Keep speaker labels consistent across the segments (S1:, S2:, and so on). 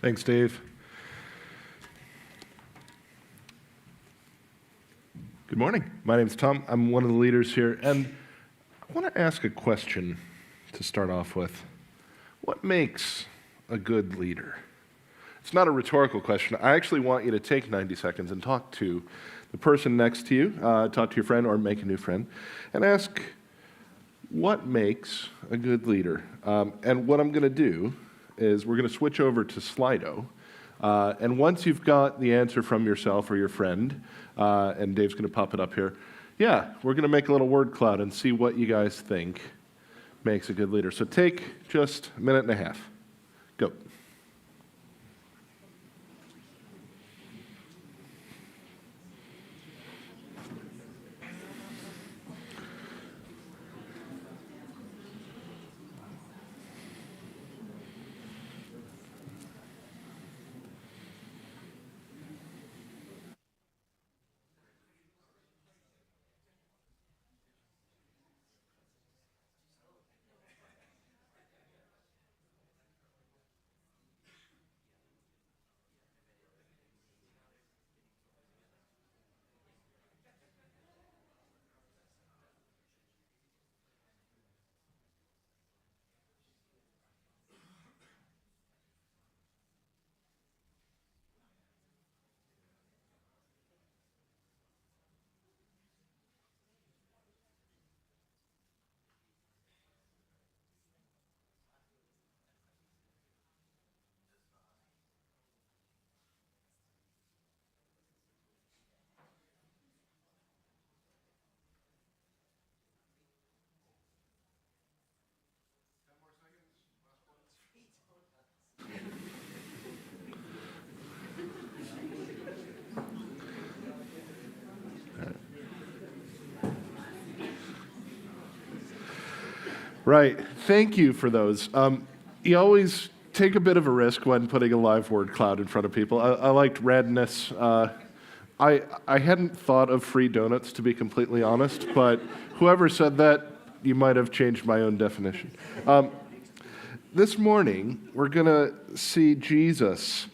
S1: Thanks, Dave. Good morning. My name's Tom. I'm one of the leaders here, and I want to ask a question to start off with. What makes a good leader? It's not a rhetorical question. I actually want you to take 90 seconds and talk to the person next to you, talk to your friend or make a new friend, and ask, what makes a good leader? And what I'm going to do is we're going to switch over to Slido. And once you've got the answer from yourself or your friend, and Dave's going to pop it up here, we're going to make a little word cloud and see what you guys think makes a good leader. So take just a minute and a half. Go. Right. Thank you for those. You always take a bit of a risk when putting a live word cloud in front of people. I liked redness. I hadn't thought of free donuts, to be completely honest, but whoever said that, you might have changed my own definition. This morning, we're going to see Jesus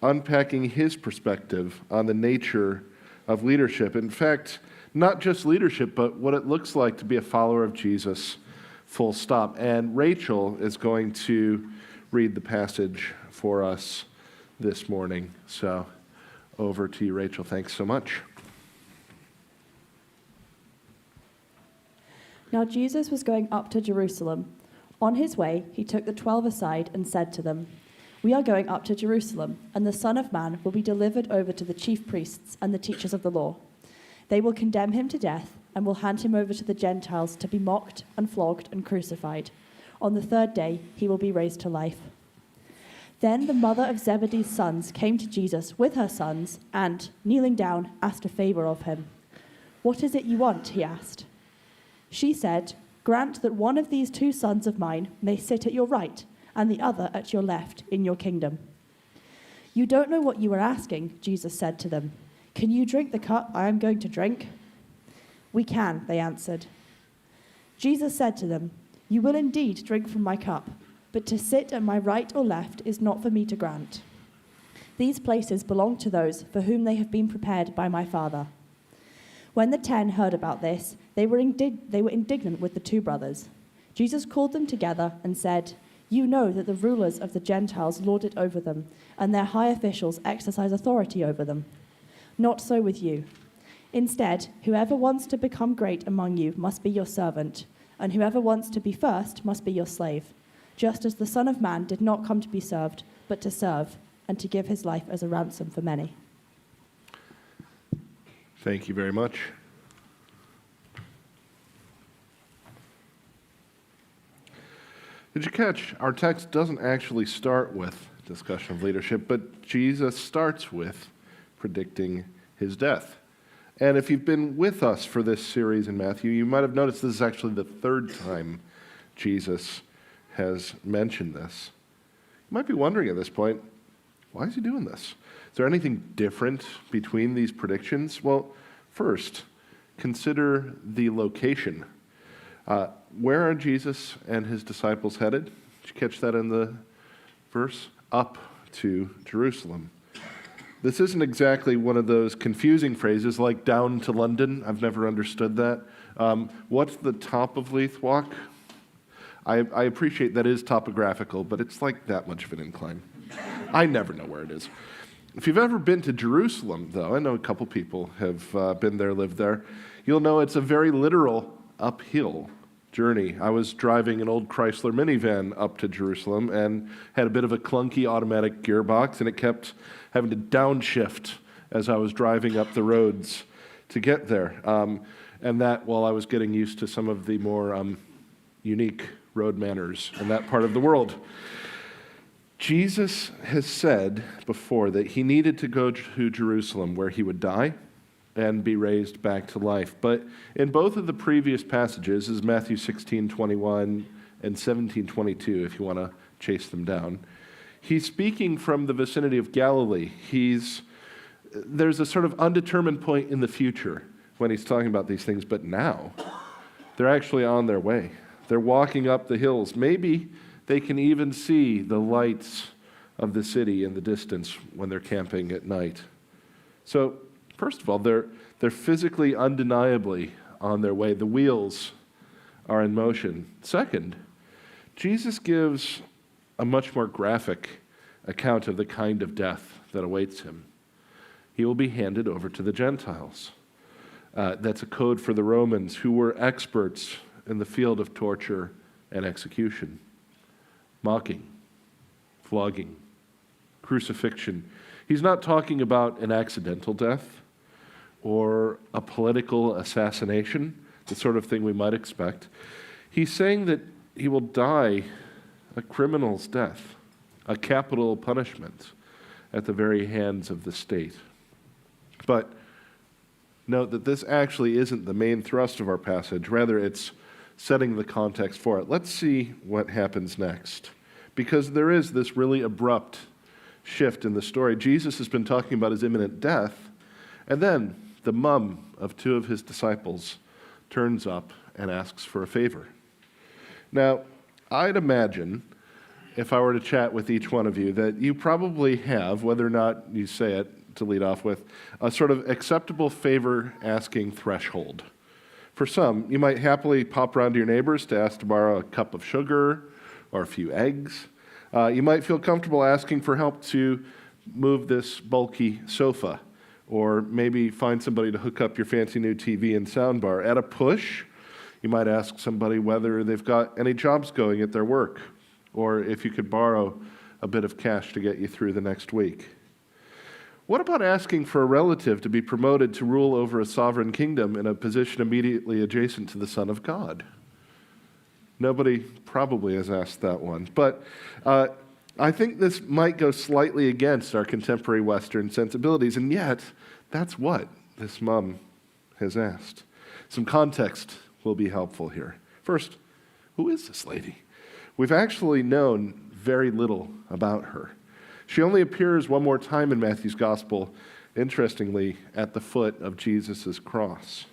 S1: unpacking his perspective on the nature of leadership. In fact, not just leadership, but what it looks like to be a follower of Jesus, full stop. And Rachel is going to read the passage for us this morning. So over to you, Rachel. Thanks so much.
S2: Now Jesus was going up to Jerusalem. On his way, he took the 12 aside and said to them, "We are going up to Jerusalem, and the Son of Man will be delivered over to the chief priests and the teachers of the law. They will condemn him to death and will hand him over to the Gentiles to be mocked and flogged and crucified. On the third day, he will be raised to life." Then the mother of Zebedee's sons came to Jesus with her sons and, kneeling down, asked a favor of him. "What is it you want?" he asked. She said, "Grant that one of these two sons of mine may sit at your right and the other at your left in your kingdom." "You don't know what you are asking," Jesus said to them. "Can you drink the cup I am going to drink?" "We can," they answered. Jesus said to them, "You will indeed drink from my cup, but to sit at my right or left is not for me to grant. These places belong to those for whom they have been prepared by my Father." When the 10 heard about this, they were indignant with the two brothers. Jesus called them together and said, "You know that the rulers of the Gentiles lord it over them, and their high officials exercise authority over them. Not so with you. Instead, whoever wants to become great among you must be your servant, and whoever wants to be first must be your slave, just as the Son of Man did not come to be served, but to serve, and to give his life as a ransom for many."
S1: Thank you very much. Did you catch? Our text doesn't actually start with discussion of leadership, but Jesus starts with predicting his death. And if you've been with us for this series in Matthew, you might have noticed this is actually the third time Jesus has mentioned this. You might be wondering at this point, why is he doing this? Is there anything different between these predictions? Well, first, consider the location. Where are Jesus and his disciples headed? Did you catch that in the verse? Up to Jerusalem. This isn't exactly one of those confusing phrases like down to London. I've never understood that. What's the top of Leith Walk? I appreciate that is topographical, but it's like that much of an incline. I never know where it is. If you've ever been to Jerusalem, though, I know a couple people have been there, lived there, you'll know it's a very literal uphill journey. I was driving an old Chrysler minivan up to Jerusalem and had a bit of a clunky automatic gearbox, and it kept having to downshift as I was driving up the roads to get there. And that while I was getting used to some of the more unique road manners in that part of the world. Jesus has said before that he needed to go to Jerusalem where he would die and be raised back to life. But in both of the previous passages, is Matthew 16:21 and 17:22, if you want to chase them down, he's speaking from the vicinity of Galilee. There's a sort of undetermined point in the future when he's talking about these things, but now they're actually on their way. They're walking up the hills. Maybe they can even see the lights of the city in the distance when they're camping at night. So, first of all, they're physically, undeniably on their way. The wheels are in motion. Second, Jesus gives a much more graphic account of the kind of death that awaits him. He will be handed over to the Gentiles. That's a code for the Romans, who were experts in the field of torture and execution. Mocking, flogging, crucifixion. He's not talking about an accidental death or a political assassination, the sort of thing we might expect. He's saying that he will die a criminal's death, a capital punishment at the very hands of the state. But note that this actually isn't the main thrust of our passage. Rather, it's setting the context for it. Let's see what happens next. Because there is this really abrupt shift in the story. Jesus has been talking about his imminent death, and then the mom of two of his disciples turns up and asks for a favor. Now, I'd imagine, if I were to chat with each one of you, that you probably have, whether or not you say it to lead off with, a sort of acceptable favor asking threshold. For some, you might happily pop around to your neighbors to ask to borrow a cup of sugar or a few eggs. You might feel comfortable asking for help to move this bulky sofa, or maybe find somebody to hook up your fancy new TV and soundbar. At a push, you might ask somebody whether they've got any jobs going at their work, or if you could borrow a bit of cash to get you through the next week. What about asking for a relative to be promoted to rule over a sovereign kingdom in a position immediately adjacent to the Son of God? Nobody probably has asked that one. But I think this might go slightly against our contemporary Western sensibilities, and yet that's what this mom has asked. Some context will be helpful here. First, who is this lady? We've actually known very little about her. She only appears one more time in Matthew's gospel, interestingly, at the foot of Jesus' cross.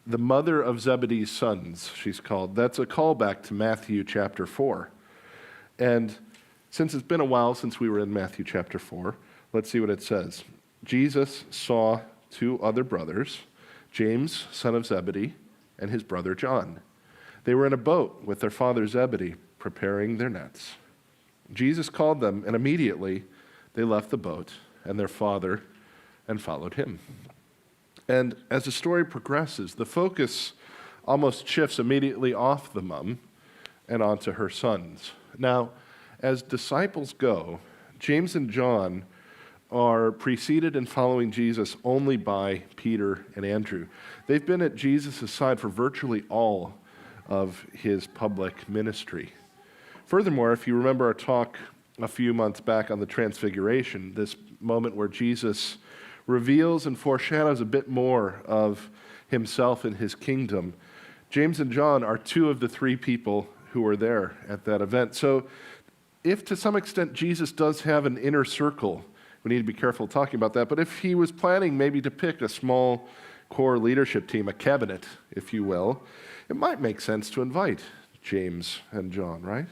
S1: The mother of Zebedee's sons, she's called. That's a callback to Matthew chapter 4. And since it's been a while since we were in Matthew chapter 4, let's see what it says. Jesus saw two other brothers, James, son of Zebedee, and his brother John. They were in a boat with their father Zebedee, preparing their nets. Jesus called them, and immediately they left the boat and their father and followed him. And as the story progresses, the focus almost shifts immediately off the mom and onto her sons. Now, as disciples go, James and John are preceded in following Jesus only by Peter and Andrew. They've been at Jesus' side for virtually all of his public ministry. Furthermore, if you remember our talk a few months back on the Transfiguration, this moment where Jesus reveals and foreshadows a bit more of himself and his kingdom, James and John are two of the three people who were there at that event. So if to some extent Jesus does have an inner circle, we need to be careful talking about that, but if he was planning maybe to pick a small core leadership team, a cabinet, if you will, it might make sense to invite James and John, right?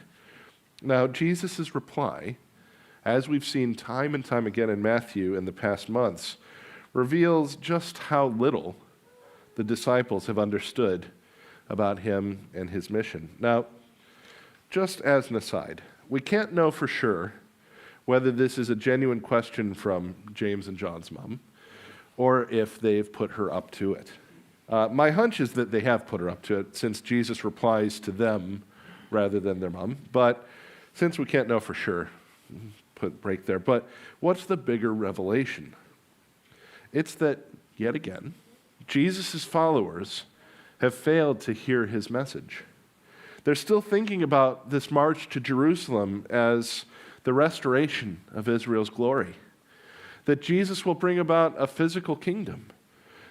S1: Now, Jesus' reply, as we've seen time and time again in Matthew in the past months, reveals just how little the disciples have understood about him and his mission. Now, just as an aside, we can't know for sure whether this is a genuine question from James and John's mom, or if they've put her up to it. My hunch is that they have put her up to it, since Jesus replies to them rather than their mom. But since we can't know for sure, put break there. But what's the bigger revelation? It's that, yet again, Jesus' followers have failed to hear his message. They're still thinking about this march to Jerusalem as the restoration of Israel's glory, that Jesus will bring about a physical kingdom,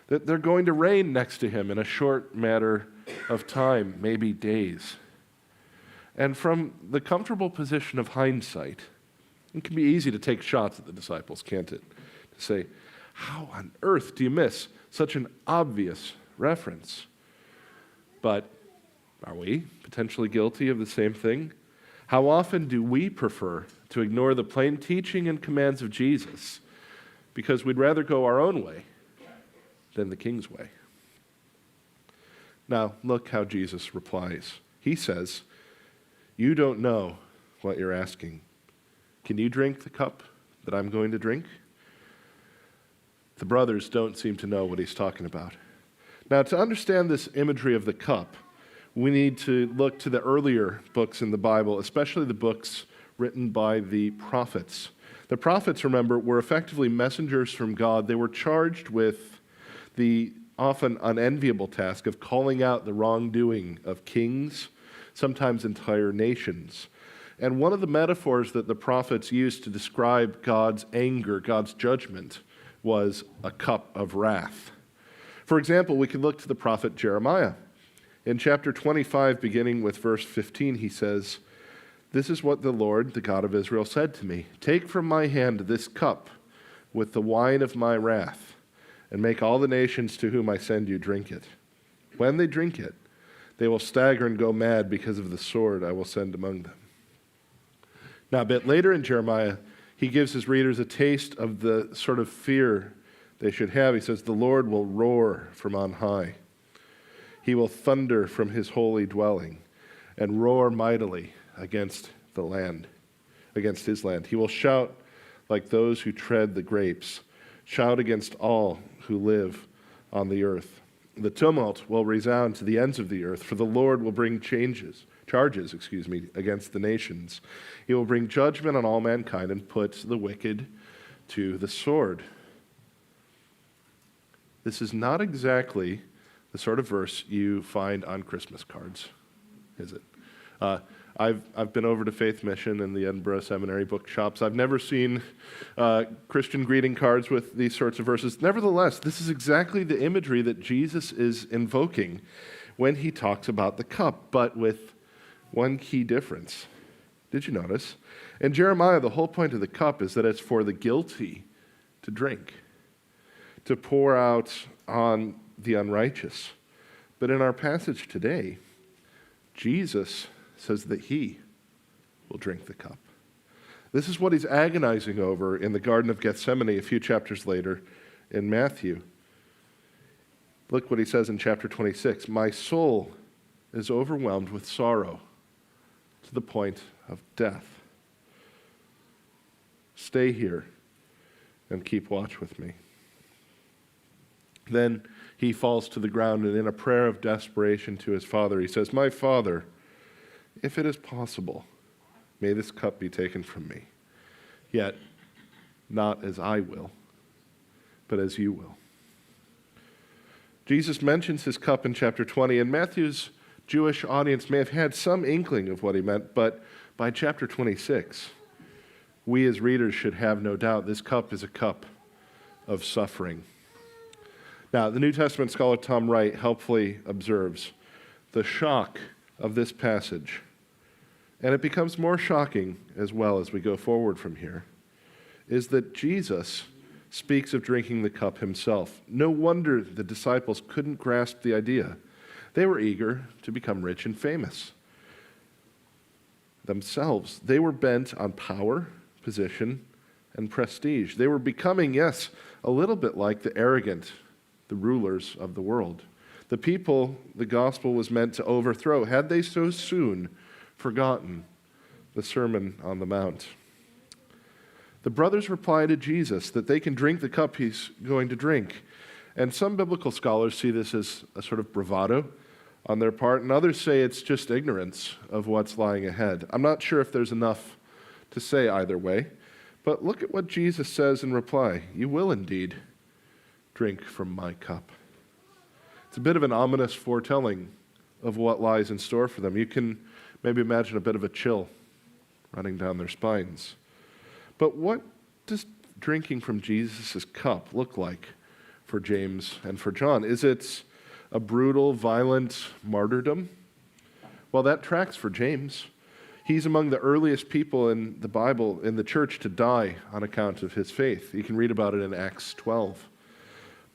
S1: that they're going to reign next to him in a short matter of time, maybe days. And from the comfortable position of hindsight, it can be easy to take shots at the disciples, can't it? To say, how on earth do you miss such an obvious reference? But are we potentially guilty of the same thing? How often do we prefer to ignore the plain teaching and commands of Jesus because we'd rather go our own way than the King's way? Now, look how Jesus replies. He says, "You don't know what you're asking. Can you drink the cup that I'm going to drink?" The brothers don't seem to know what he's talking about. Now, to understand this imagery of the cup, we need to look to the earlier books in the Bible, especially the books written by the prophets. The prophets, remember, were effectively messengers from God. They were charged with the often unenviable task of calling out the wrongdoing of kings, sometimes entire nations. And one of the metaphors that the prophets used to describe God's anger, God's judgment, was a cup of wrath. For example, we can look to the prophet Jeremiah. In chapter 25, beginning with verse 15, he says, "This is what the Lord, the God of Israel, said to me. Take from my hand this cup with the wine of my wrath, and make all the nations to whom I send you drink it. When they drink it, they will stagger and go mad because of the sword I will send among them." Now, a bit later in Jeremiah, he gives his readers a taste of the sort of fear they should have. He says, "The Lord will roar from on high. He will thunder from his holy dwelling and roar mightily against the land, against his land. He will shout like those who tread the grapes, shout against all who live on the earth. The tumult will resound to the ends of the earth, for the Lord will bring charges against the nations. He will bring judgment on all mankind and put the wicked to the sword." This is not exactly the sort of verse you find on Christmas cards, is it? I've been over to Faith Mission and the Edinburgh Seminary bookshops. I've never seen Christian greeting cards with these sorts of verses. Nevertheless, this is exactly the imagery that Jesus is invoking when he talks about the cup, but with one key difference. Did you notice? In Jeremiah, the whole point of the cup is that it's for the guilty to drink, to pour out on the unrighteous. But in our passage today, Jesus says that he will drink the cup. This is what he's agonizing over in the Garden of Gethsemane a few chapters later in Matthew. Look what he says in chapter 26. "My soul is overwhelmed with sorrow to the point of death. Stay here and keep watch with me." Then he falls to the ground, and in a prayer of desperation to his Father, he says, "My Father, if it is possible, may this cup be taken from me. Yet, not as I will, but as you will." Jesus mentions his cup in chapter 20, and Matthew's Jewish audience may have had some inkling of what he meant, but by chapter 26, we as readers should have no doubt this cup is a cup of suffering. Now, the New Testament scholar Tom Wright helpfully observes the shock of this passage, and it becomes more shocking as well as we go forward from here, is that Jesus speaks of drinking the cup himself. No wonder the disciples couldn't grasp the idea. They were eager to become rich and famous. themselves. They were bent on power, position, and prestige. They were becoming, yes, a little bit like the arrogant, the rulers of the world. The people the gospel was meant to overthrow, had they so soon forgotten the Sermon on the Mount. The brothers reply to Jesus that they can drink the cup he's going to drink. And some biblical scholars see this as a sort of bravado on their part, and others say it's just ignorance of what's lying ahead. I'm not sure if there's enough to say either way, but look at what Jesus says in reply. You will indeed drink from my cup. It's a bit of an ominous foretelling of what lies in store for them. You can maybe imagine a bit of a chill running down their spines. But what does drinking from Jesus' cup look like for James and for John? Is it a brutal, violent martyrdom? Well, that tracks for James. He's among the earliest people in the Bible, in the church, to die on account of his faith. You can read about it in Acts 12.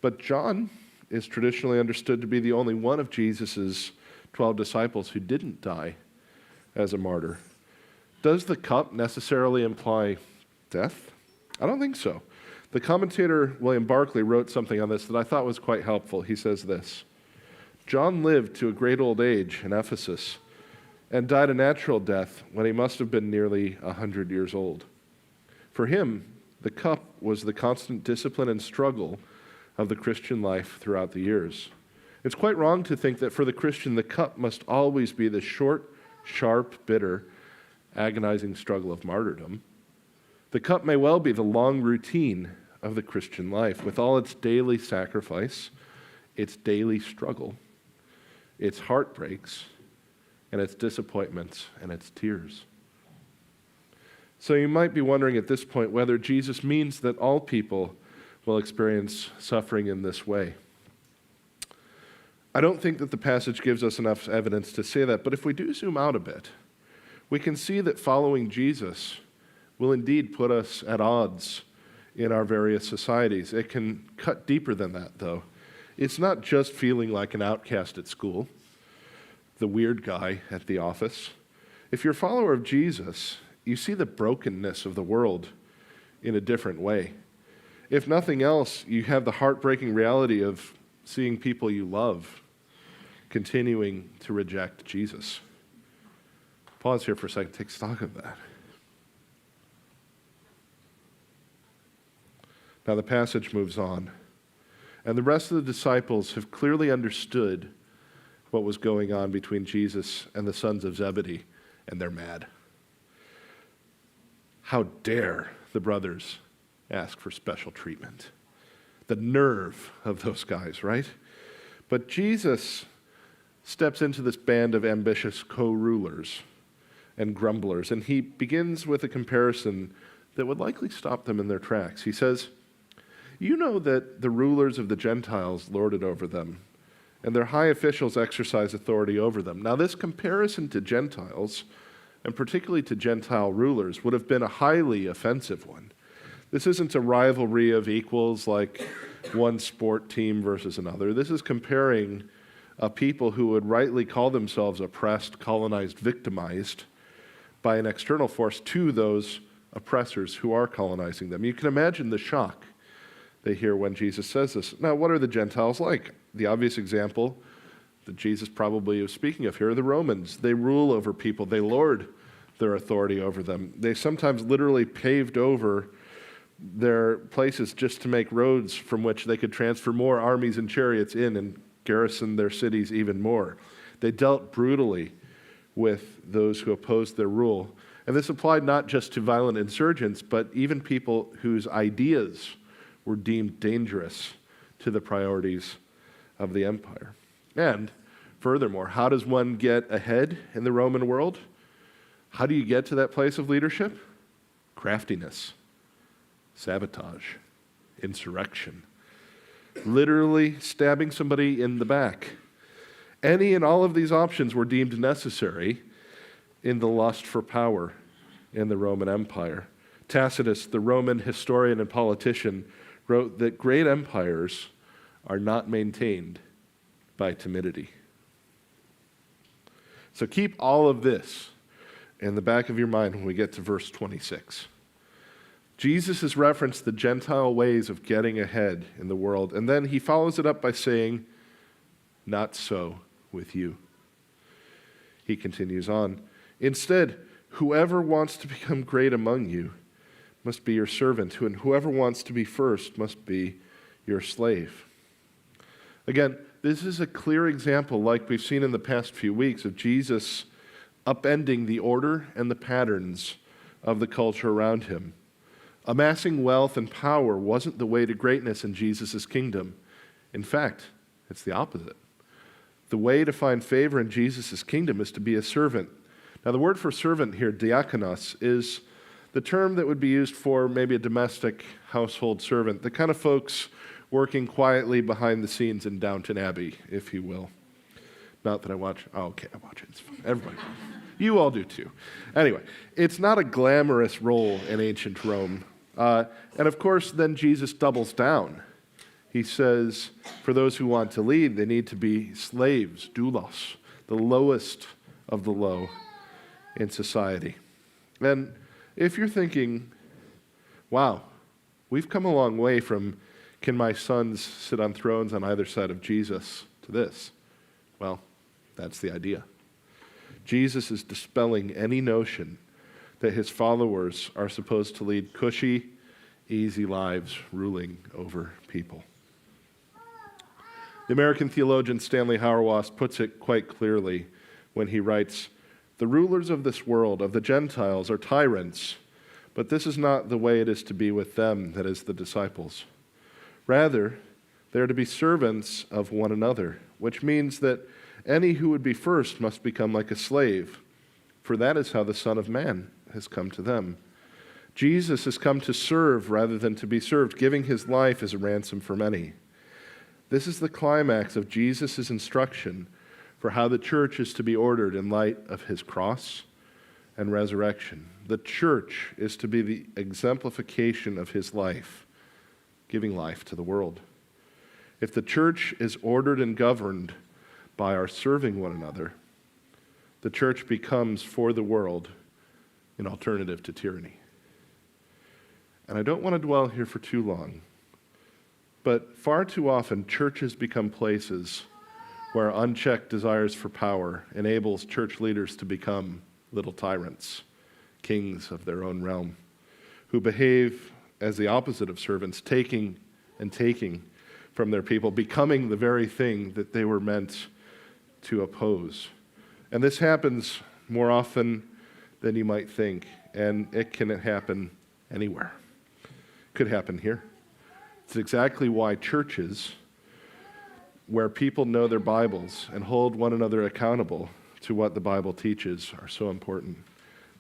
S1: But John is traditionally understood to be the only one of Jesus' 12 disciples who didn't die as a martyr. Does the cup necessarily imply death? I don't think so. The commentator William Barclay wrote something on this that I thought was quite helpful. He says this: John lived to a great old age in Ephesus and died a natural death when he must have been nearly 100 years old. For him, the cup was the constant discipline and struggle of the Christian life throughout the years. It's quite wrong to think that for the Christian, the cup must always be the short, sharp, bitter, agonizing struggle of martyrdom. The cup may well be the long routine of the Christian life, with all its daily sacrifice, its daily struggle, its heartbreaks, and its disappointments and its tears. So you might be wondering at this point whether Jesus means that all people will experience suffering in this way. I don't think that the passage gives us enough evidence to say that, but if we do zoom out a bit, we can see that following Jesus will indeed put us at odds in our various societies. It can cut deeper than that, though. It's not just feeling like an outcast at school, the weird guy at the office. If you're a follower of Jesus, you see the brokenness of the world in a different way. If nothing else, you have the heartbreaking reality of seeing people you love continuing to reject Jesus. Pause here for a second, take stock of that. Now the passage moves on, and the rest of the disciples have clearly understood what was going on between Jesus and the sons of Zebedee, and they're mad. How dare the brothers ask for special treatment? The nerve of those guys, right? But Jesus steps into this band of ambitious co-rulers and grumblers, and he begins with a comparison that would likely stop them in their tracks. He says, you know that the rulers of the Gentiles lord it over them, and their high officials exercise authority over them. Now, this comparison to Gentiles, and particularly to Gentile rulers, would have been a highly offensive one. This isn't a rivalry of equals like one sport team versus another. This is comparing a people who would rightly call themselves oppressed, colonized, victimized by an external force to those oppressors who are colonizing them. You can imagine the shock they hear when Jesus says this. Now, what are the Gentiles like? The obvious example that Jesus probably is speaking of here are the Romans. They rule over people. They lord their authority over them. They sometimes literally paved over their places just to make roads from which they could transfer more armies and chariots in and garrison their cities even more. They dealt brutally with those who opposed their rule. And this applied not just to violent insurgents, but even people whose ideas were deemed dangerous to the priorities of the empire. And furthermore, how does one get ahead in the Roman world? How do you get to that place of leadership? Craftiness, sabotage, insurrection, literally stabbing somebody in the back. Any and all of these options were deemed necessary in the lust for power in the Roman Empire. Tacitus, the Roman historian and politician, wrote that great empires are not maintained by timidity. So keep all of this in the back of your mind when we get to verse 26. Jesus has referenced the Gentile ways of getting ahead in the world, and then he follows it up by saying, "Not so with you." He continues on, "Instead, whoever wants to become great among you must be your servant, and whoever wants to be first must be your slave." Again, this is a clear example, like we've seen in the past few weeks, of Jesus upending the order and the patterns of the culture around him. Amassing wealth and power wasn't the way to greatness in Jesus' kingdom. In fact, it's the opposite. The way to find favor in Jesus' kingdom is to be a servant. Now, the word for servant here, diakonos, is the term that would be used for maybe a domestic household servant, the kind of folks working quietly behind the scenes in Downton Abbey, if you will. Not that I watch. Oh, okay, I watch it. It's fun. Everybody. You all do too. Anyway, it's not a glamorous role in ancient Rome. And of course, then Jesus doubles down. He says, for those who want to lead, they need to be slaves, doulos, the lowest of the low in society. And if you're thinking, wow, we've come a long way from can my sons sit on thrones on either side of Jesus to this, well, that's the idea. Jesus is dispelling any notion that his followers are supposed to lead cushy, easy lives ruling over people. The American theologian Stanley Hauerwas puts it quite clearly when he writes, "The rulers of this world, of the Gentiles, are tyrants, but this is not the way it is to be with them, that is, the disciples. Rather, they are to be servants of one another, which means that any who would be first must become like a slave, for that is how the Son of Man has come to them. Jesus has come to serve rather than to be served, giving his life as a ransom for many." This is the climax of Jesus' instruction for how the church is to be ordered in light of his cross and resurrection. The church is to be the exemplification of his life, giving life to the world. If the church is ordered and governed by our serving one another, the church becomes for the world an alternative to tyranny. And I don't want to dwell here for too long, but far too often churches become places where unchecked desires for power enables church leaders to become little tyrants, kings of their own realm, who behave as the opposite of servants, taking and taking from their people, becoming the very thing that they were meant to oppose. And this happens more often than you might think, and it can happen anywhere. It could happen here. It's exactly why churches, where people know their Bibles and hold one another accountable to what the Bible teaches, are so important.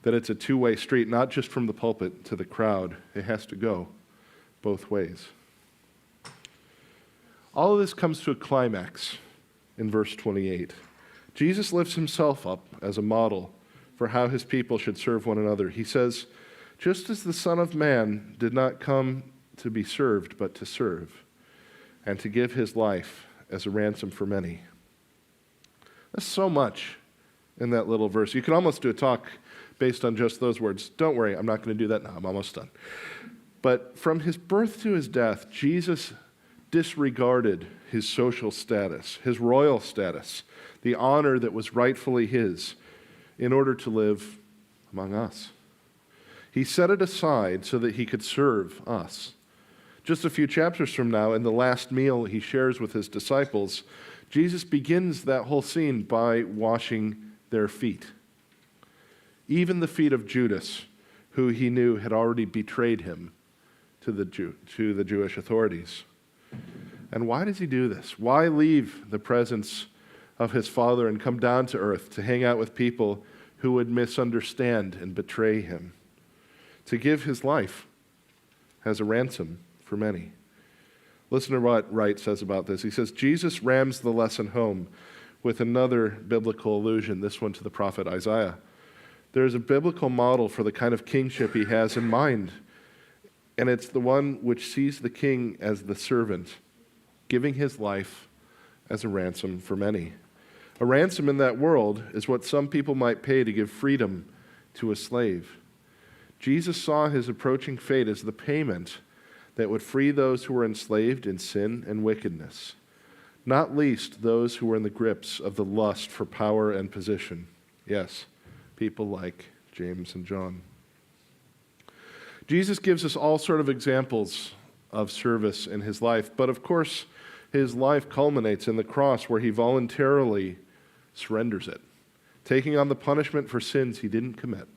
S1: That it's a two-way street, not just from the pulpit to the crowd. It has to go both ways. All of this comes to a climax in verse 28. Jesus lifts himself up as a model for how his people should serve one another. He says, "Just as the Son of Man did not come to be served, but to serve, and to give his life as a ransom for many." That's so much in that little verse. You could almost do a talk based on just those words. Don't worry, I'm not going to do that now. I'm almost done. But from his birth to his death, Jesus disregarded his social status, his royal status, the honor that was rightfully his, in order to live among us. He set it aside so that he could serve us. Just a few chapters from now, in the last meal he shares with his disciples, Jesus begins that whole scene by washing their feet. Even the feet of Judas, who he knew had already betrayed him to the Jewish authorities. And why does he do this? Why leave the presence of his Father and come down to earth to hang out with people who would misunderstand and betray him? To give his life as a ransom for many. Listen to what Wright says about this. He says, Jesus rams the lesson home with another biblical allusion, this one to the prophet Isaiah. There is a biblical model for the kind of kingship he has in mind, and it's the one which sees the king as the servant, giving his life as a ransom for many. A ransom in that world is what some people might pay to give freedom to a slave. Jesus saw his approaching fate as the payment that would free those who were enslaved in sin and wickedness, not least those who were in the grips of the lust for power and position. Yes, people like James and John. Jesus gives us all sort of examples of service in his life, but of course, his life culminates in the cross where he voluntarily surrenders it, taking on the punishment for sins he didn't commit,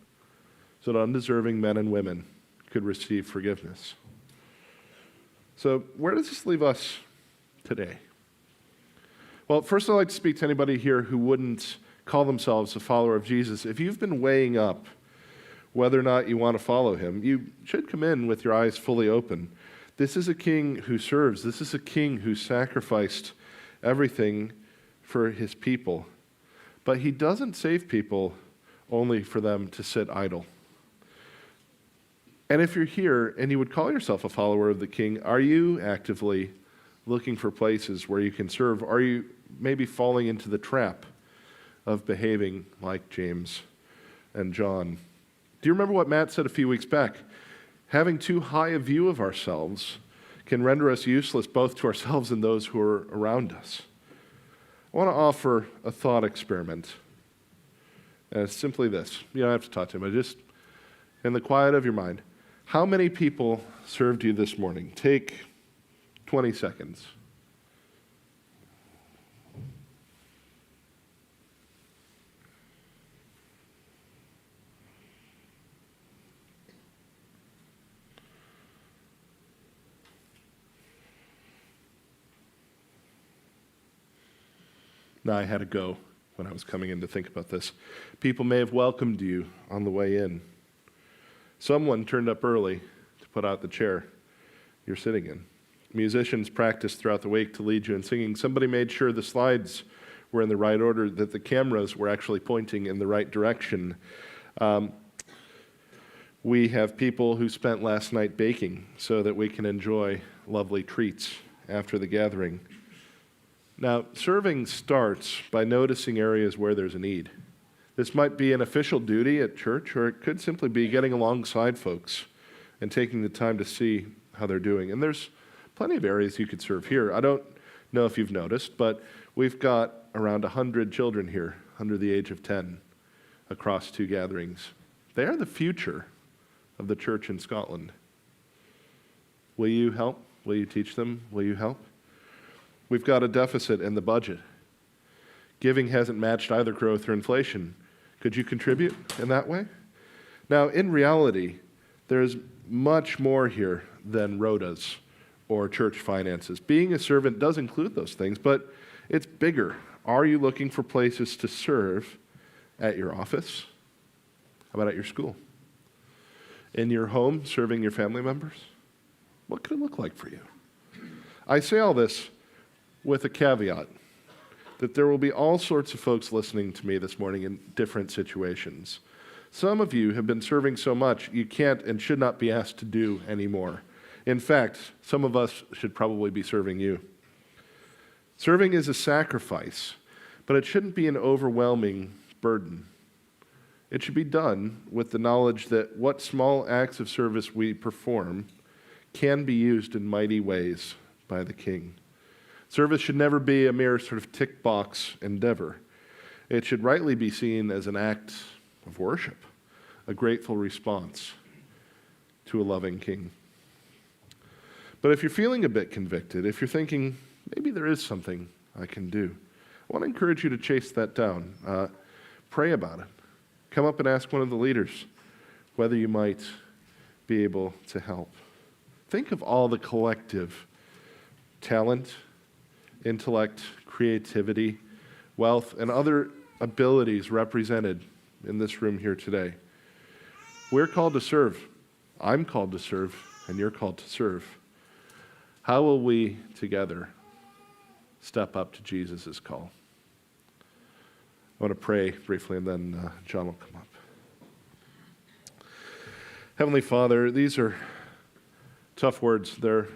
S1: so that undeserving men and women could receive forgiveness. So where does this leave us today? Well, first I'd like to speak to anybody here who wouldn't call themselves a follower of Jesus. If you've been weighing up whether or not you want to follow him, you should come in with your eyes fully open. This is a king who serves. This is a king who sacrificed everything for his people. But he doesn't save people only for them to sit idle. And if you're here and you would call yourself a follower of the king, are you actively looking for places where you can serve? Are you maybe falling into the trap of behaving like James and John? Do you remember what Matt said a few weeks back? Having too high a view of ourselves can render us useless both to ourselves and those who are around us. I want to offer a thought experiment. And it's simply this. You don't have to talk to him, but just in the quiet of your mind. How many people served you this morning? Take 20 seconds. Now, I had to go when I was coming in to think about this. People may have welcomed you on the way in. Someone turned up early to put out the chair you're sitting in. Musicians practiced throughout the week to lead you in singing. Somebody made sure the slides were in the right order, that the cameras were actually pointing in the right direction. We have people who spent last night baking so that we can enjoy lovely treats after the gathering. Now, serving starts by noticing areas where there's a need. This might be an official duty at church, or it could simply be getting alongside folks and taking the time to see how they're doing. And there's plenty of areas you could serve here. I don't know if you've noticed, but we've got around 100 children here under the age of 10 across 2 gatherings. They are the future of the church in Scotland. Will you help? Will you teach them? Will you help? We've got a deficit in the budget. Giving hasn't matched either growth or inflation. Could you contribute in that way? Now, in reality, there's much more here than rotas or church finances. Being a servant does include those things, but it's bigger. Are you looking for places to serve at your office? How about at your school? In your home, serving your family members? What could it look like for you? I say all this with a caveat that there will be all sorts of folks listening to me this morning in different situations. Some of you have been serving so much you can't and should not be asked to do anymore. In fact, some of us should probably be serving you. Serving is a sacrifice, but it shouldn't be an overwhelming burden. It should be done with the knowledge that what small acts of service we perform can be used in mighty ways by the King. Service should never be a mere sort of tick box endeavor. It should rightly be seen as an act of worship, a grateful response to a loving King. But if you're feeling a bit convicted, if you're thinking, maybe there is something I can do, I want to encourage you to chase that down. Pray about it. Come up and ask one of the leaders whether you might be able to help. Think of all the collective talent, intellect, creativity, wealth, and other abilities represented in this room here today. We're called to serve. I'm called to serve, and you're called to serve. How will we together step up to Jesus' call? I want to pray briefly, and then John will come up. Heavenly Father, these are tough words. They're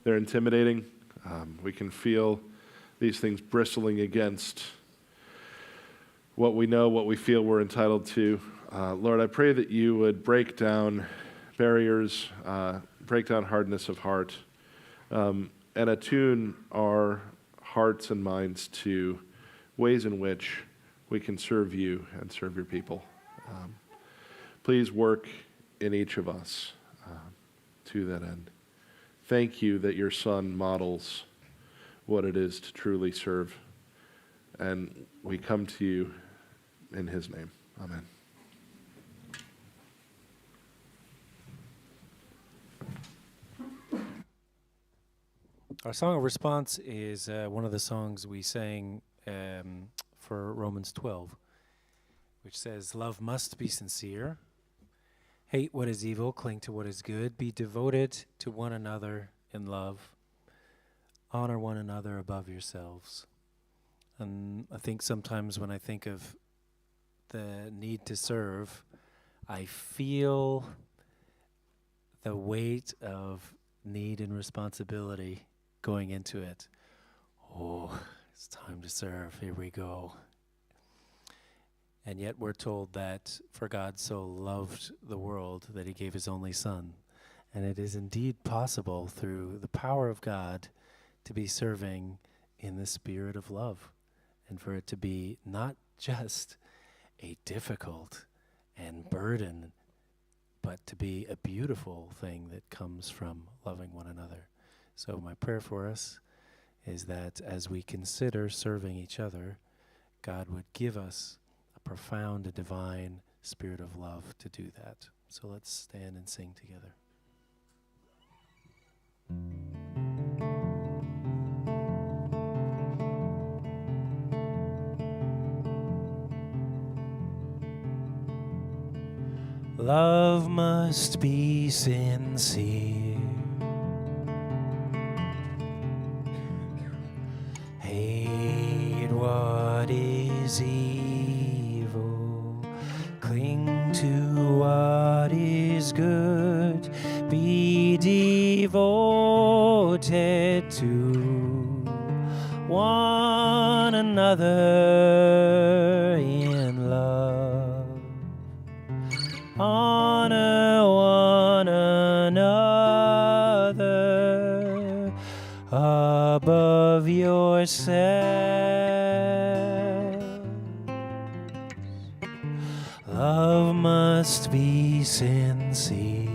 S1: intimidating. We can feel these things bristling against what we know, what we feel we're entitled to. Lord, I pray that you would break down barriers, break down hardness of heart, and attune our hearts and minds to ways in which we can serve you and serve your people. Please work in each of us to that end. Thank you that your Son models what it is to truly serve. And we come to you in his name. Amen.
S3: Our song of response is one of the songs we sang for Romans 12, which says, "Love must be sincere. Hate what is evil, cling to what is good. Be devoted to one another in love. Honor one another above yourselves." And I think sometimes when I think of the need to serve, I feel the weight of need and responsibility going into it. Oh, it's time to serve. Here we go. And yet we're told that for God so loved the world that he gave his only Son. And it is indeed possible through the power of God to be serving in the spirit of love, and for it to be not just a difficult and burden, but to be a beautiful thing that comes from loving one another. So my prayer for us is that as we consider serving each other, God would give us a profound and divine spirit of love to do that. So let's stand and sing together. Love must be sincere. Hate what is evil. Cling to what is good. Be devoted to one another in love. Honor one another above yourselves. Love must be sincere.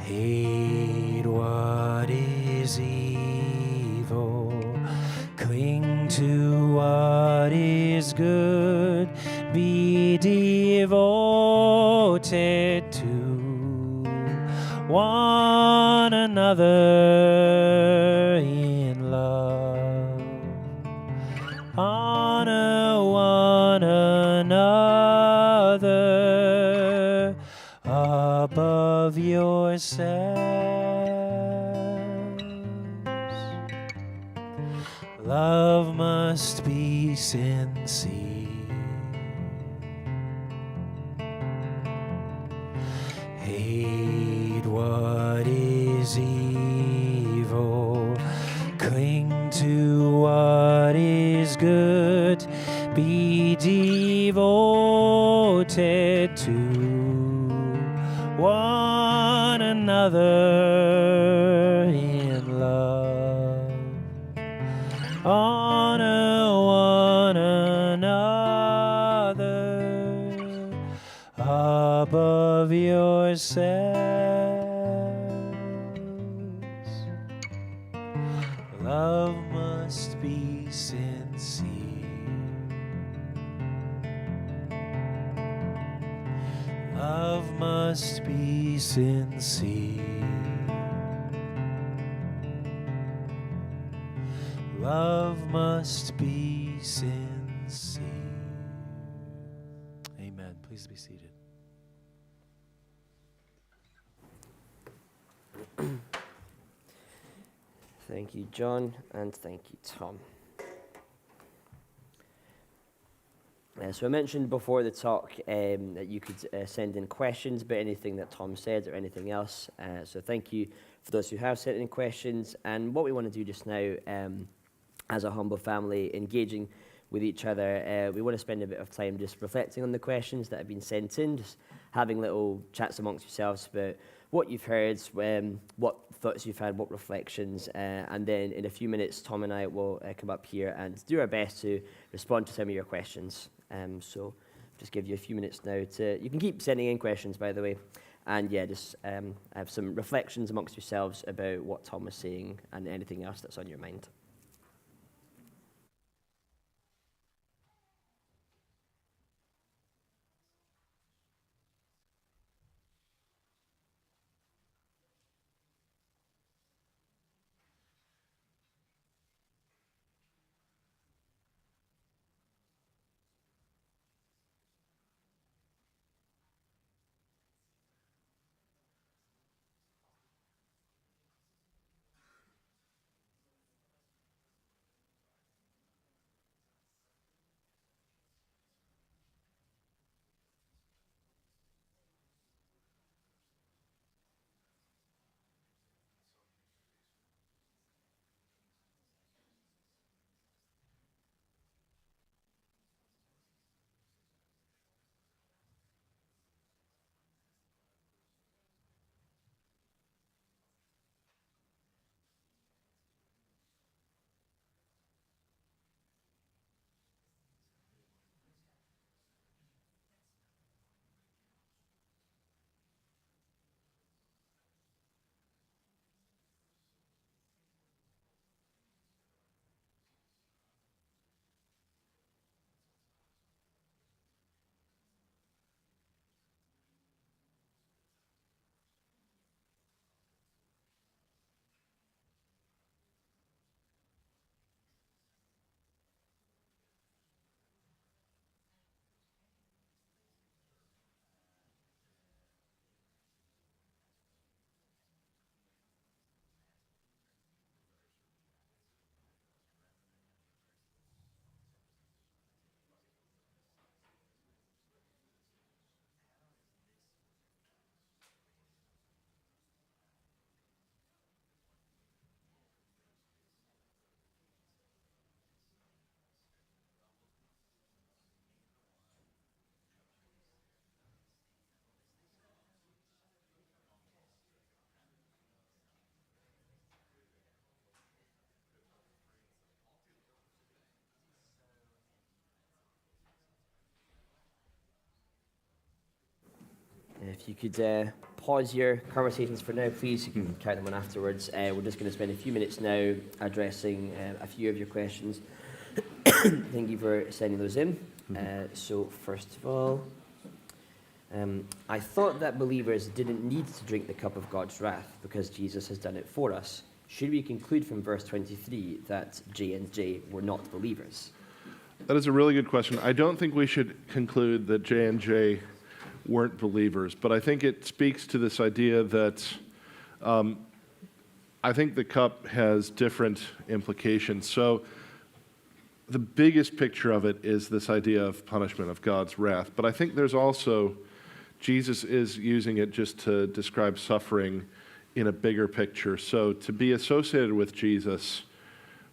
S3: Hate what is evil. Cling to what is good. Be devoted to one another in love. Honor one another above yourselves. Love must be sincere. Hate what is evil. Cling to what is good. Be devoted to one another in love. Honor one another above yourselves. Love must be sincere. Love must be sincere. Love must be sincere. Amen. Please be seated.
S4: Thank you, John, and thank you, Tom. So I mentioned before the talk that you could send in questions about anything that Tom said or anything else. So thank you for those who have sent in questions. And what we want to do just now as a humble family, engaging with each other. We want to spend a bit of time just reflecting on the questions that have been sent in, just having little chats amongst yourselves about what you've heard, what thoughts you've had, what reflections, and then in a few minutes, Tom and I will come up here and do our best to respond to some of your questions. So just give you a few minutes now you can keep sending in questions, by the way, and yeah, just have some reflections amongst yourselves about what Tom was saying and anything else that's on your mind. If you could pause your conversations for now, please. You can carry them on afterwards. We're just going to spend a few minutes now addressing a few of your questions. Thank you for sending those in. So first of all, I thought that believers didn't need to drink the cup of God's wrath because Jesus has done it for us. Should we conclude from verse 23 that J&J were not believers?
S1: That is a really good question. I don't think we should conclude that J&J weren't believers, but I think it speaks to this idea that I think the cup has different implications. So the biggest picture of it is this idea of punishment, of God's wrath. But I think there's also, Jesus is using it just to describe suffering in a bigger picture. So to be associated with Jesus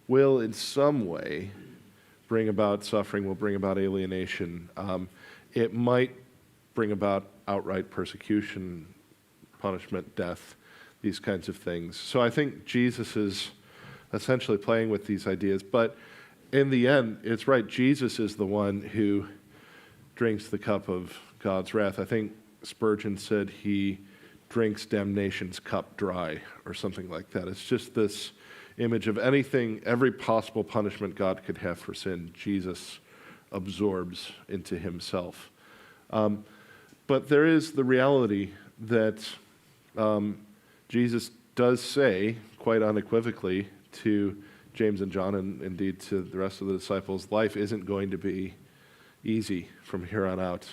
S1: will in some way bring about suffering, will bring about alienation. It might bring about outright persecution, punishment, death, these kinds of things. So I think Jesus is essentially playing with these ideas. But in the end, it's right, Jesus is the one who drinks the cup of God's wrath. I think Spurgeon said he drinks damnation's cup dry, or something like that. It's just this image of anything, every possible punishment God could have for sin, Jesus absorbs into himself. But there is the reality that Jesus does say, quite unequivocally, to James and John, and indeed to the rest of the disciples, life isn't going to be easy from here on out.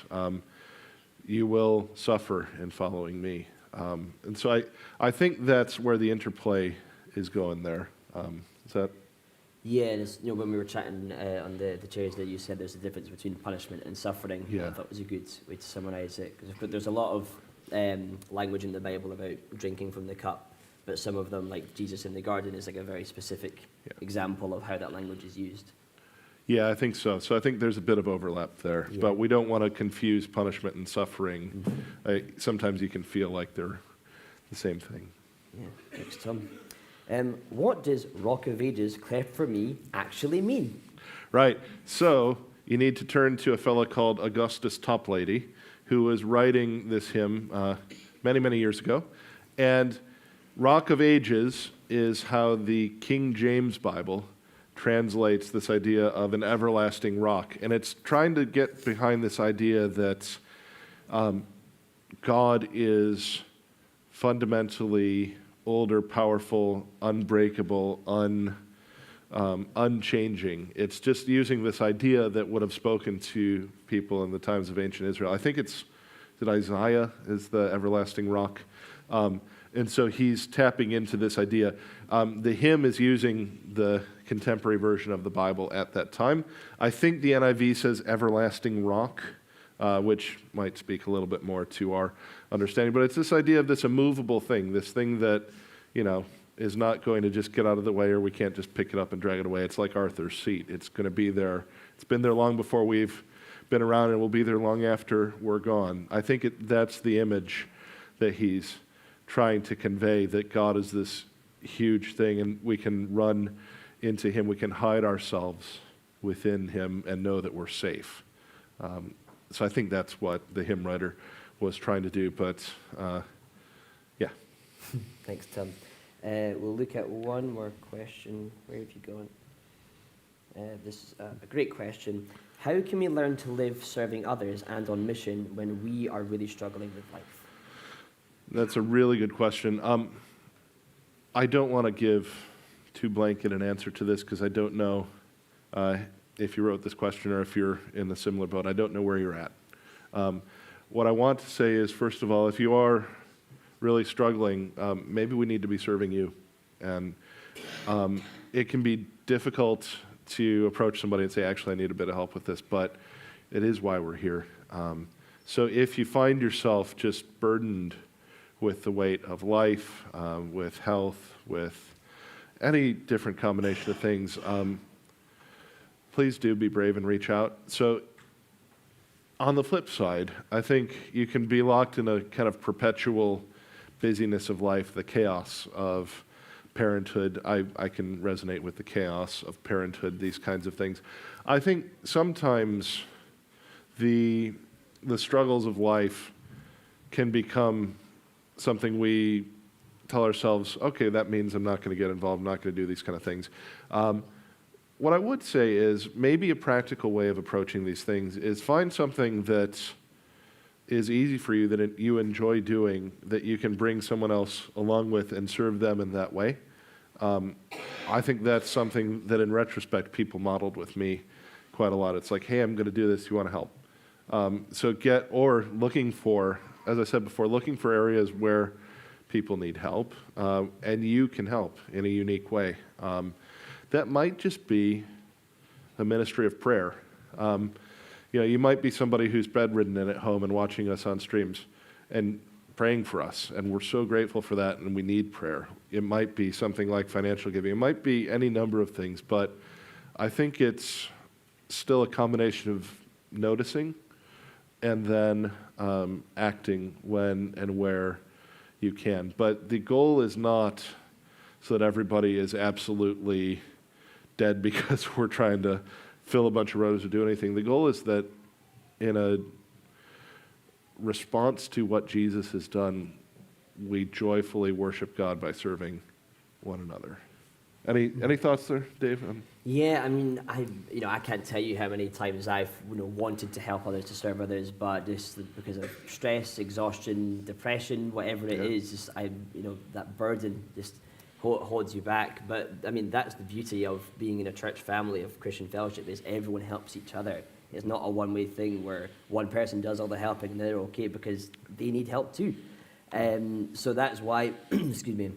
S1: You will suffer in following me. And so I think that's where the interplay is going there. Is that?
S4: Yeah, and it's, when we were chatting on the chairs that you said there's a difference between punishment and suffering.
S1: Yeah.
S4: I thought was a good way to summarize it. But there's a lot of language in the Bible about drinking from the cup, but some of them, like Jesus in the garden, is like a very specific example of how that language is used.
S1: Yeah, I think so. So I think there's a bit of overlap there,
S4: Yeah.
S1: but we don't want to confuse punishment and suffering. Sometimes you can feel like they're the same thing.
S4: Yeah, thanks, Tom. What does Rock of Ages, cleft for me, actually mean?
S1: Right. So you need to turn to a fellow called Augustus Toplady, who was writing this hymn many, many years ago. And Rock of Ages is how the King James Bible translates this idea of an everlasting rock. And it's trying to get behind this idea that God is fundamentally older, powerful, unbreakable, unchanging. It's just using this idea that would have spoken to people in the times of ancient Israel. I think that Isaiah is the everlasting rock. And so he's tapping into this idea. The hymn is using the contemporary version of the Bible at that time. I think the NIV says everlasting rock, which might speak a little bit more to our understanding. But it's this idea of this immovable thing, this thing that, is not going to just get out of the way, or we can't just pick it up and drag it away. It's like Arthur's seat. It's going to be there. It's been there long before we've been around, and will be there long after we're gone. I think that's the image that he's trying to convey, that God is this huge thing, and we can run into him. We can hide ourselves within him and know that we're safe. So I think that's what the hymn writer was trying to do. But yeah.
S4: Thanks, Tim. We'll look at one more question. Where have you gone? This is a great question. How can we learn to live serving others and on mission when we are really struggling with life?
S1: That's a really good question. I don't want to give too blanket an answer to this because I don't know if you wrote this question or if you're in the similar boat. I don't know where you're at. What I want to say is, first of all, if you are really struggling, maybe we need to be serving you. And it can be difficult to approach somebody and say, actually, I need a bit of help with this, but it is why we're here. So if you find yourself just burdened with the weight of life, with health, with any different combination of things, please do be brave and reach out. So on the flip side, I think you can be locked in a kind of perpetual busyness of life, the chaos of parenthood. I can resonate with the chaos of parenthood, these kinds of things. I think sometimes the struggles of life can become something we tell ourselves, okay, that means I'm not going to get involved, I'm not going to do these kind of things. What I would say is maybe a practical way of approaching these things is find something that is easy for you, that you enjoy doing, that you can bring someone else along with and serve them in that way. I think that's something that in retrospect people modeled with me quite a lot. It's like, hey, I'm going to do this, you want to help? Looking for, as I said before, looking for areas where people need help, and you can help in a unique way. That might just be a ministry of prayer. You might be somebody who's bedridden and at home and watching us on streams and praying for us, and we're so grateful for that, and we need prayer. It might be something like financial giving. It might be any number of things, but I think it's still a combination of noticing and then acting when and where you can. But the goal is not so that everybody is absolutely dead because we're trying to fill a bunch of rows or do anything. The goal is that in a response to what Jesus has done, we joyfully worship God by serving one another. Any thoughts there, Dave?
S4: Yeah, I mean, I can't tell you how many times I've wanted to help others, to serve others, but just because of stress, exhaustion, depression, whatever it is, just that burden just holds you back. But I mean, that's the beauty of being in a church family of Christian fellowship, is everyone helps each other. It's not a one-way thing where one person does all the helping and they're okay because they need help too. So that's why, excuse me,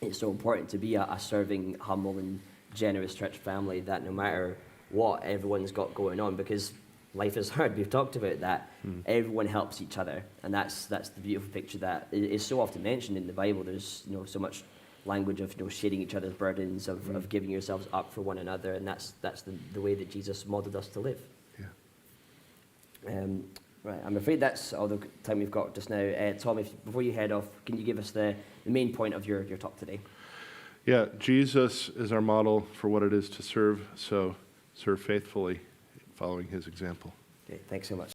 S4: it's so important to be a serving, humble, and generous church family, that no matter what everyone's got going on, because life is hard. We've talked about that. Everyone helps each other, and that's the beautiful picture that is so often mentioned in the Bible. There's so much language of sharing each other's burdens, of giving yourselves up for one another, and that's the way that Jesus modeled us to live.
S1: Yeah.
S4: Right, I'm afraid that's all the time we've got just now. Tom, before you head off, can you give us the main point of your talk today?
S1: Yeah, Jesus is our model for what it is to serve, so serve faithfully, following his example.
S4: Okay, thanks so much.